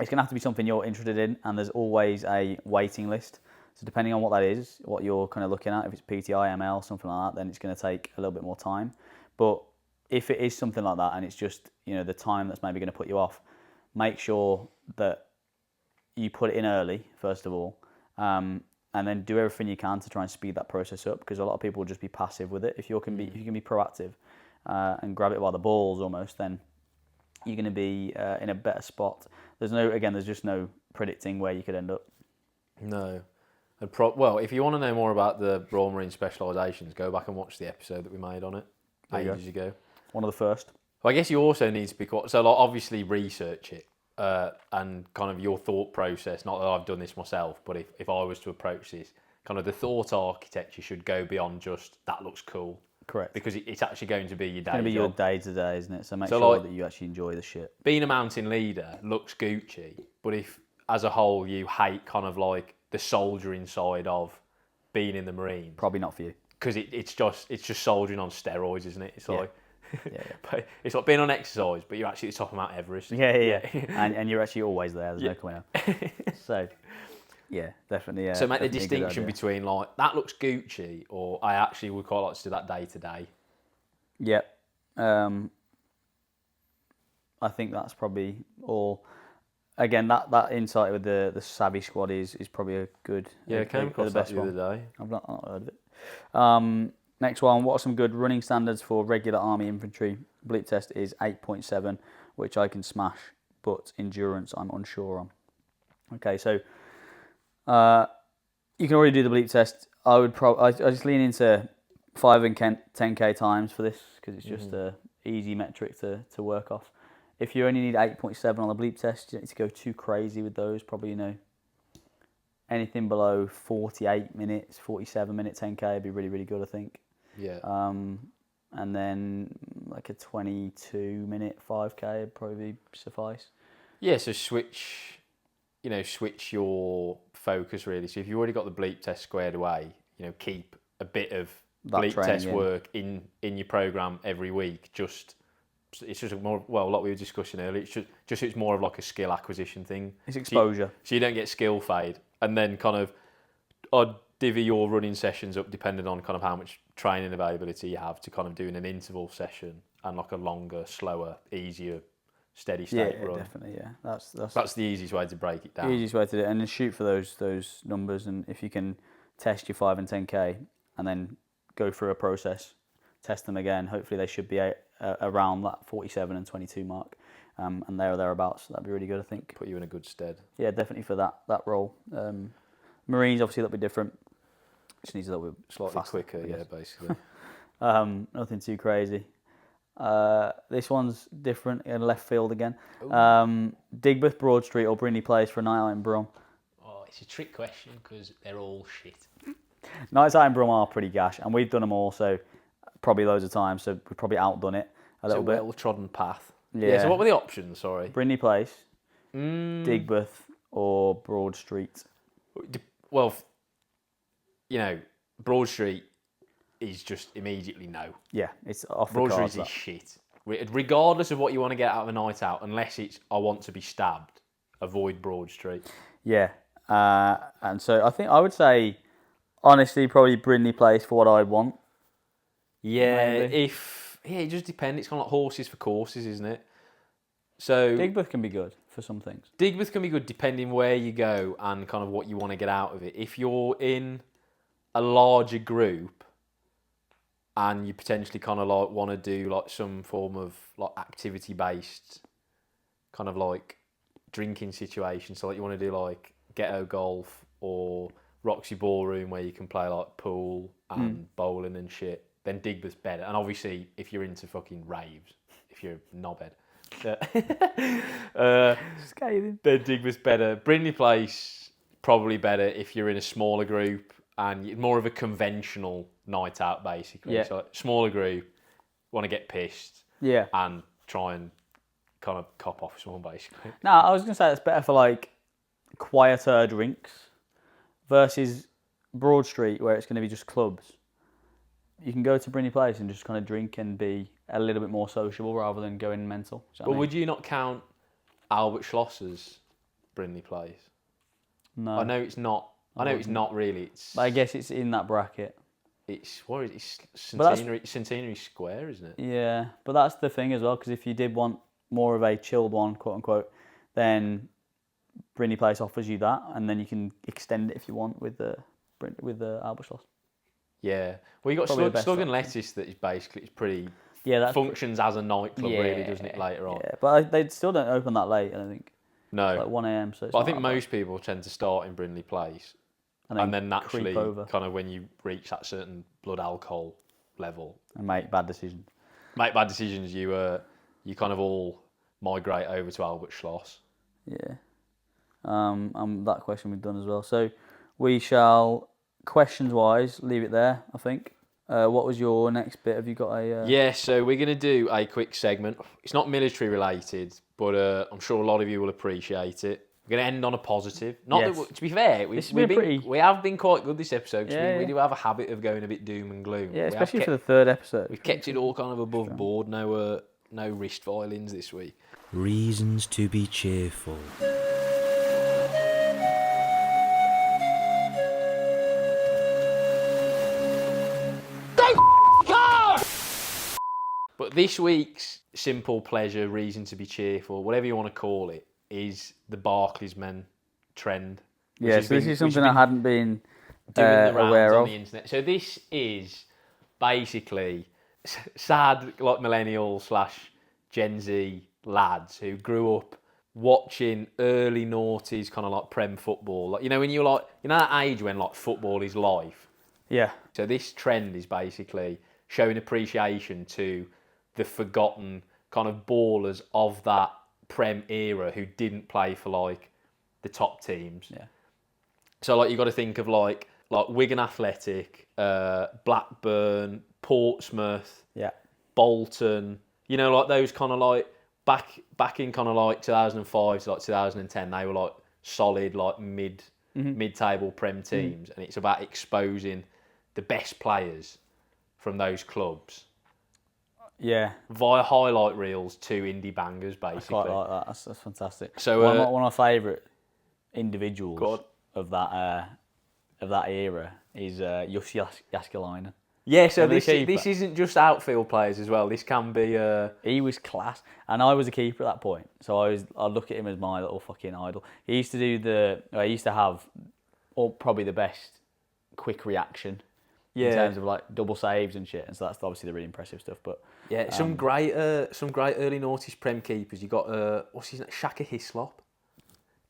It's going to have to be something you're interested in, and there's always a waiting list. So depending on what that is, what you're kind of looking at, if it's PTI, ML, something like that, then it's going to take a little bit more time. But if it is something like that and it's just, the time that's maybe going to put you off, make sure that you put it in early, first of all, and then do everything you can to try and speed that process up, because a lot of people will just be passive with it. If you can be proactive and grab it by the balls almost, then you're going to be in a better spot. There's just no predicting where you could end up. No. Well, if you want to know more about the Royal Marine Specialisations, go back and watch the episode that we made on it ages ago. One of the first. Well, I guess you also need to be obviously research it and kind of your thought process. Not that I've done this myself, but if I was to approach this, kind of the thought architecture should go beyond just that looks cool. Correct. Because it's actually going to be your day. It's going to be your day to day, isn't it? So make sure that you actually enjoy the shit. Being a mountain leader looks Gucci, but if as a whole you hate kind of like the soldiering side of being in the Marines, probably not for you. Because it's just soldiering on steroids, isn't it? It's like yeah. It's like being on exercise, but you're actually at the top of Mount Everest. Yeah. and you're actually always there. There's no coming out. So. Yeah, definitely. So make the distinction between like that looks Gucci, or I actually would quite like to do that day to day. Yep. I think that's probably all. Again, that insight with the Savvy Squad is probably a good. Yeah, I came across that the other day. I've not heard of it. Next one. What are some good running standards for regular Army infantry? Bleep test is 8.7, which I can smash, but endurance I'm unsure on. Okay, so. You can already do the bleep test. I just lean into 5 and 10k times for this, because it's just a easy metric to work off. If you only need 8.7 on the bleep test, you don't need to go too crazy with those. Probably anything below 48 minutes, 47 minutes 10k would be really, really good, I think. Yeah. And then like a 22 minute 5k would probably suffice. Yeah. So switch your focus really. So if you've already got the bleep test squared away, keep a bit of bleep test work in your program every week. It's just more, like we were discussing earlier, it's more of like a skill acquisition thing. It's exposure. So you don't get skill fade, and then kind of I'd divvy your running sessions up depending on kind of how much training availability you have to kind of doing an interval session and like a longer, slower, easier, steady state run. Yeah, definitely. Yeah, that's the easiest way to break it down. The easiest way to do it, and then shoot for those numbers. And if you can test your 5 and 10k, and then go through a process, test them again. Hopefully, they should be around that 47 and 22 mark, and there or thereabouts. So that'd be really good, I think. Put you in a good stead. Yeah, definitely for that role. Marines obviously that'll be different. Just needs a little bit slightly faster, quicker. Yeah, basically. Nothing too crazy. This one's different in left field again. Digbeth, Broad Street, or Brindley Place for a night out in Brum? Oh, it's a trick question because they're all shit. Nights out in Brum are pretty gash, and we've done them all, so probably loads of times. So we've probably outdone it a little bit. Well-trodden path. Yeah. So what were the options? Sorry. Brindley Place, Digbeth, or Broad Street. Well, Broad Street is just immediately no. Yeah, it's off Broad the cards. Street is shit. regardless of what you want to get out of a night out, unless it's I want to be stabbed, avoid Broad Street. Yeah, and so I think I would say, honestly, probably Brindley Place for what I'd want. Yeah, maybe. It just depends. It's kind of like horses for courses, isn't it? So Digbeth can be good for some things. Digbeth can be good depending where you go and kind of what you want to get out of it. If you're in a larger group and you potentially kind of like want to do like some form of like activity based kind of like drinking situation, so like you want to do like ghetto golf or Roxy Ballroom where you can play like pool and bowling and shit, then Digbeth's better. And obviously if you're into fucking raves, if you're a knobhead, Scathing. then Digbeth's better. Brindley Place probably better if you're in a smaller group and more of a conventional night out basically. Yeah. So like, smaller group, want to get pissed, Yeah, and try and kind of cop off someone basically. no, I was gonna say it's better for like quieter drinks versus Broad Street where it's gonna be just clubs. You can go to Brindley Place and just kind of drink and be a little bit more sociable rather than going mental. But would you not count Albert Schloss as Brindley Place? No, I know it's not. I know it's not really. It's. But I guess it's in that bracket. It's what is it? It's But Centenary Square, isn't it? Yeah, but that's the thing as well, because if you did want more of a chilled one, quote unquote, then Brindley Place offers you that, and then you can extend it if you want with the Albert Schloss. Yeah. Well, you got Slug and Lettuce that is basically pretty. Yeah, that functions as a nightclub, really, doesn't it? Later on. Yeah, but they still don't open that late. I don't think. No. It's like 1 a.m. So. But I think most people tend to start in Brindley Place, and then naturally, kind of when you reach that certain blood alcohol level, and make bad decisions. You kind of all migrate over to Albert Schloss. Yeah. That question we've done as well. So we shall, questions-wise, leave it there, I think. What was your next bit? Have you got a... Yeah, so we're going to do a quick segment. It's not military related, but I'm sure a lot of you will appreciate it. We're going to end on a positive. To be fair, we have been quite good this episode, because we do have a habit of going a bit doom and gloom. Yeah, especially for the third episode. We've kept it all kind of above board. No wrist violins this week. Reasons to be cheerful. But this week's simple pleasure, reason to be cheerful, whatever you want to call it, is the Barclays men trend. Yeah, so this is something I hadn't been doing the rounds aware on of. the internet. So this is basically sad, like millennial / Gen Z lads who grew up watching early noughties kind of like Prem football. Like, when you're like, that age when like football is life. Yeah. So this trend is basically showing appreciation to the forgotten kind of ballers of that Prem era who didn't play for like the top teams. Yeah. So like you got to think of like Wigan Athletic, Blackburn, Portsmouth, Bolton. Like those kind of like back in kind of like 2005 to like 2010, they were like solid like mid-table Prem teams, and it's about exposing the best players from those clubs. Yeah. Via highlight reels to indie bangers, basically. I quite like that. That's fantastic. So one of my favourite individuals of that era is Jussi Jääskeläinen. Yeah, so this isn't just outfield players as well. This can be... He was class. And I was a keeper at that point. So I'd look at him as my little fucking idol. He used to have probably the best quick reaction in terms of like double saves and shit. And so that's obviously the really impressive stuff. But yeah, some great early noughties Prem keepers. You got what's his name? Shaka Hislop.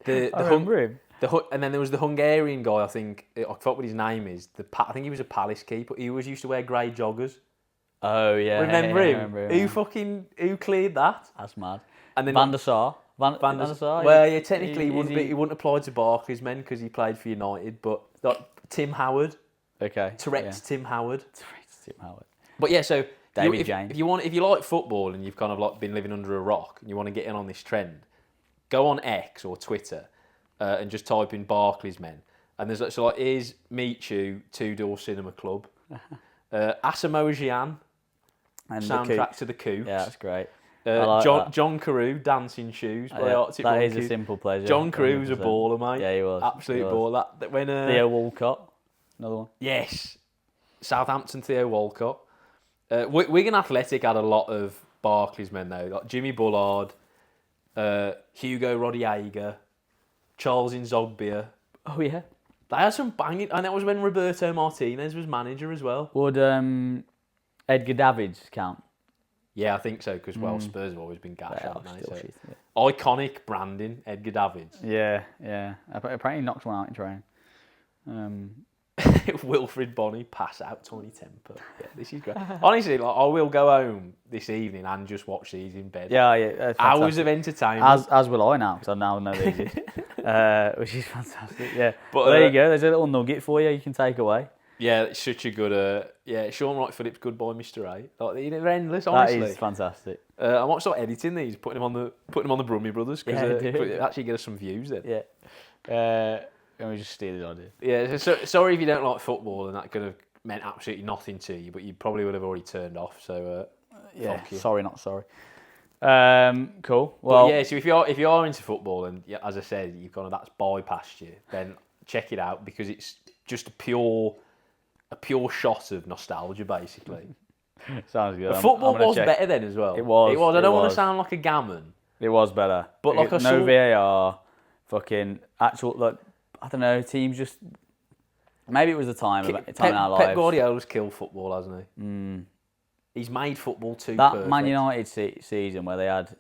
I remember him. And then there was the Hungarian guy. I forgot what his name is. I think he was a Palace keeper. He always used to wear grey joggers. Oh yeah, remember him? Remember him? Who cleared that? That's mad. And then Van der Sar. Van der Sar. Well, yeah, technically he wouldn't apply to Barclays men because he played for United. But like Tim Howard. Okay. Tourette's Tim Howard. Tim Howard. But yeah, so David James. If you like football and you've kind of like been living under a rock and you want to get in on this trend, go on X or Twitter and just type in Barclays men. And there's so like here's Meet You, Two Door Cinema Club, Asamoah Gyan. And soundtrack to the Coups. Yeah, that's great. John Carew, Dancing Shoes by Arctic That Monkeys. is a simple pleasure. John Carew's a baller, mate. Yeah, he was. Absolute baller. When Theo Walcott, another one. Yes. Southampton, Theo Walcott. Wigan Athletic had a lot of Barclays men, though. Like Jimmy Bullard, Hugo Rodriguez, Charles Inzogbia. Oh, yeah. They had some banging... And that was when Roberto Martinez was manager as well. Would Edgar Davids count? Yeah, I think so, because, Spurs have always been gash, haven't they? So. Shit, yeah. Iconic branding, Edgar Davids. Yeah. Apparently he knocked one out in training. Wilfred Bonney, pass out, Tony Temper. Yeah, this is great. Honestly, I will go home this evening and just watch these in bed. Yeah. Hours of entertainment. As will I now, because I now know these, which is fantastic. Yeah, but there you go. There's a little nugget for you can take away. Yeah, it's such a good. Sean Wright Phillips, Goodbye Mr. A. Like, they're endless, honestly. That is fantastic. I might start editing these, putting them on the Brummy Brothers, because actually get us some views then. Yeah. Let me just steal the idea. Yeah. So, sorry if you don't like football, and that could have meant absolutely nothing to you, but you probably would have already turned off. So fuck you. Sorry, not sorry. Cool. Well, but yeah. So if you are into football, and as I said, you've kind of that's bypassed you, then check it out, because it's just a pure shot of nostalgia, basically. Sounds good. Football was better then as well. It was. I don't want to sound like a gammon. It was better. But like no VAR, fucking actual, like, I don't know, teams just... Maybe it was the time in our lives. Pep Guardiola's killed football, hasn't he? He's made football too that perfect. Man United season where they had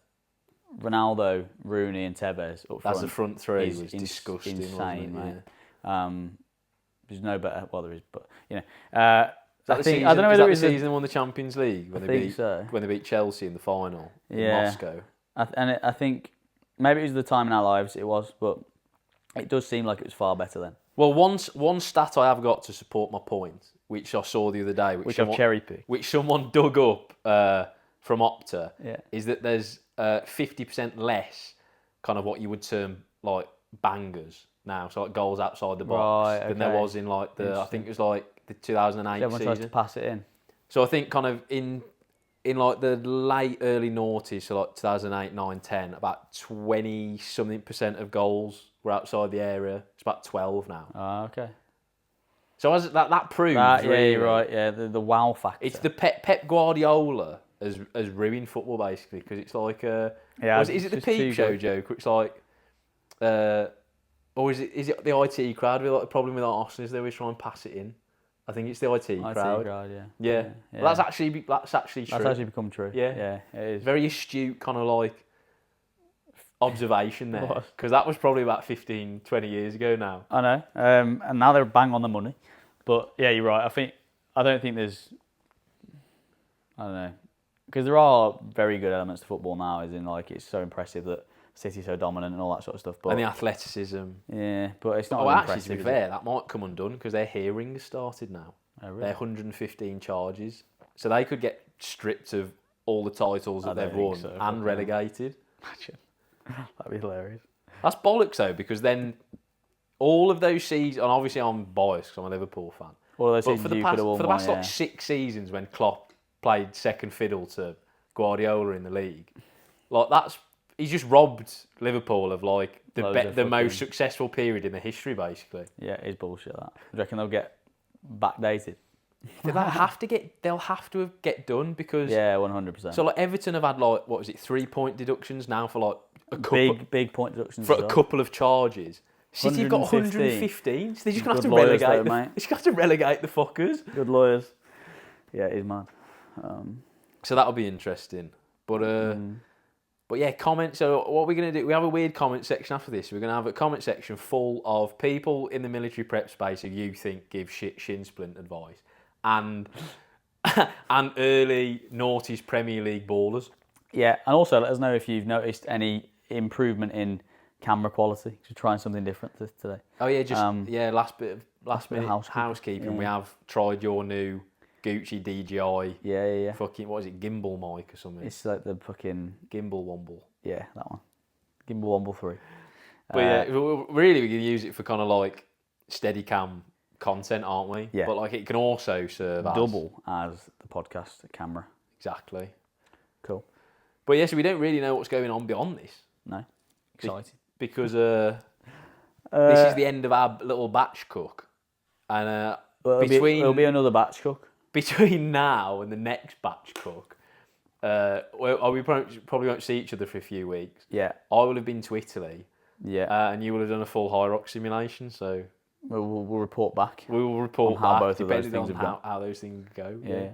Ronaldo, Rooney and Tevez up front. As the front three was disgusting, insane, wasn't it? Mate. There's no better... Well, there is, but, you know... I don't know whether it was the season they won the Champions League when they beat Chelsea in the final in Moscow. I think maybe it was the time in our lives it was, but it does seem like it was far better then. Well, one stat I have got to support my point, which I saw the other day, which I've cherry-picked, which someone dug up from Opta, is that there's 50% less kind of what you would term like bangers now, so like goals outside the box than there was in like I think it was like the 2008 Everyone season. tries to pass it in. So I think kind of in like the late early noughties, so like 2008, 9, 10, about 20-something% of goals were outside the area. It's about 12 now. Oh, okay. So as that proves, really, you're right. Yeah, the wow factor. It's the Pep Guardiola has ruined football basically, because it's like is it the Peep Show joke? It's like, or is it the IT crowd? With like the problem with Arsenal is they always try and pass it in. I think it's the IT crowd. Yeah. Well, that's actually true. That's actually become true. Yeah, it is. Very astute kind of like observation there, because that was probably about 15, 20 years ago now. I know, and now they're bang on the money. But yeah, you're right. I don't think there's. I don't know, because there are very good elements to football now. As in, like, it's so impressive that City's so dominant and all that sort of stuff. But, and the athleticism. Yeah, but it's not. Well, impressive, actually, to be fair, that might come undone because their hearing has started now. Oh, really? They're 115 charges, so they could get stripped of all the titles that they've won and relegated. Imagine. That'd be hilarious. That's bollocks though, because then all of those seasons, and obviously I'm biased because I'm a Liverpool fan. But for the past like 6 seasons when Klopp played second fiddle to Guardiola in the league, like he's just robbed Liverpool of like the most successful period in the history, basically. Yeah, it is bullshit. That. Do you reckon they'll get backdated? They'll have to get done, because 100%. So like Everton have had like 3-point deductions now for like a couple big point deductions for a couple of charges. City have got 115, so they're just gonna have to relegate. They're just gonna have to relegate the fuckers. Good lawyers. Yeah, it is mad. So that'll be interesting. But yeah, comment. So what we're going to do, we have a weird comment section after this. We're going to have a comment section full of people in the military prep space who you think give Shin Splint advice, and early noughties Premier League ballers. Yeah, and also let us know if you've noticed any improvement in camera quality. Just trying something different today. Oh yeah, just last minute housekeeping. Yeah. We have tried your new Gucci DJI. Yeah. Fucking, what is it, gimbal mic or something? It's like the fucking... Gimbal Womble. Yeah, that one. Gimbal Womble 3. But yeah, really we can use it for kind of like Steadicam content, aren't we? Yeah. But like it can also serve double as the podcast camera. Exactly. Cool. But yes, we don't really know what's going on beyond this. No. Exciting. Because this is the end of our little batch cook. And it'll be another batch cook. Between now and the next batch cook, we probably won't see each other for a few weeks. Yeah. I will have been to Italy. Yeah. And you will have done a full high rock simulation, so... We'll report back. We will report on how back, both of those depending things on have gone. how those things go. Yeah.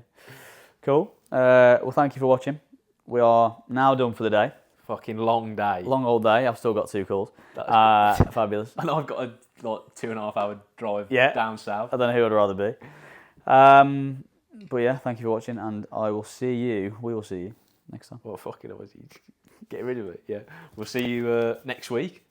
Cool. Well, thank you for watching. We are now done for the day. Fucking long day. Long old day. I've still got 2 calls. Fabulous. And I've got a 2.5 hour drive down south. I don't know who I'd rather be. But yeah, thank you for watching, and we will see you next time. Well, fucking hell, get rid of it, yeah. We'll see you next week.